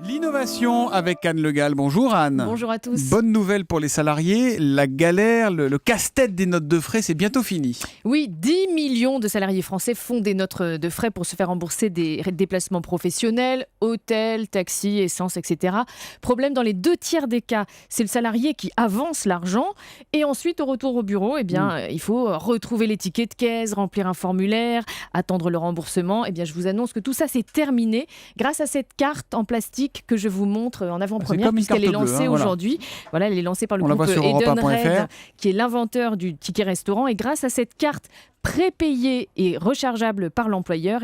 L'innovation avec Anne Le Gall. Bonjour Anne. Bonjour à tous. Bonne nouvelle pour les salariés, la galère, le casse-tête des notes de frais, c'est bientôt fini. Oui, 10 millions de salariés français font des notes de frais pour se faire rembourser des déplacements professionnels, hôtels, taxis, essence, etc. Problème, dans les 2/3 des cas, c'est le salarié qui avance l'argent et ensuite au retour au bureau, il faut retrouver les tickets de caisse, remplir un formulaire, attendre le remboursement. Je vous annonce que tout ça c'est terminé grâce à cette carte en plastique que je vous montre en avant-première puisqu'elle est lancée aujourd'hui. Voilà, elle est lancée par le groupe Edenred, qui est l'inventeur du ticket restaurant. Et grâce à cette carte prépayée et rechargeable par l'employeur,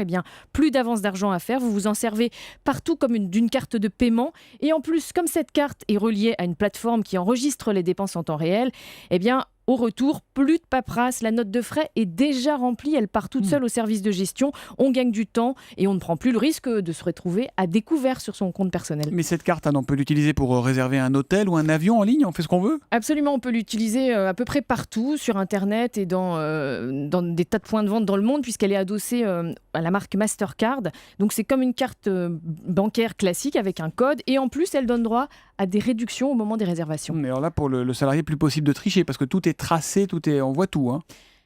plus d'avance d'argent à faire. Vous vous en servez partout comme d'une carte de paiement. Et en plus, comme cette carte est reliée à une plateforme qui enregistre les dépenses en temps réel, au retour, plus de paperasse, la note de frais est déjà remplie, elle part toute seule au service de gestion, on gagne du temps et on ne prend plus le risque de se retrouver à découvert sur son compte personnel. Mais cette carte, on peut l'utiliser pour réserver un hôtel ou un avion en ligne, on fait ce qu'on veut ? Absolument, on peut l'utiliser à peu près partout, sur Internet et dans des tas de points de vente dans le monde, puisqu'elle est adossée à la marque Mastercard. Donc c'est comme une carte bancaire classique avec un code et en plus elle donne droit à des réductions au moment des réservations. Mais alors là, pour le salarié, plus possible de tricher parce que tout est tracé, on voit tout.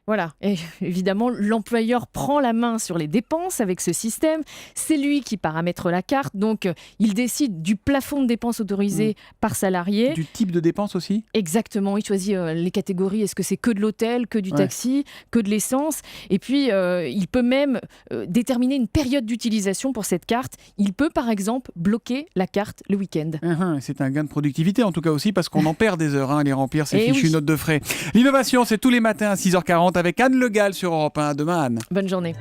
Voilà, et évidemment, l'employeur prend la main sur les dépenses avec ce système. C'est lui qui paramètre la carte, donc il décide du plafond de dépenses autorisé par salarié. Du type de dépenses aussi ? Exactement, il choisit les catégories. Est-ce que c'est que de l'hôtel, que du taxi, que de l'essence ? Et puis, il peut même déterminer une période d'utilisation pour cette carte. Il peut, par exemple, bloquer la carte le week-end. C'est un gain de productivité, en tout cas aussi, parce qu'on en perd des heures à les remplir, ces fichues notes de frais. L'innovation, c'est tous les matins à 6h40 avec Anne Le Gall sur Europe 1. À demain, Anne. Bonne journée.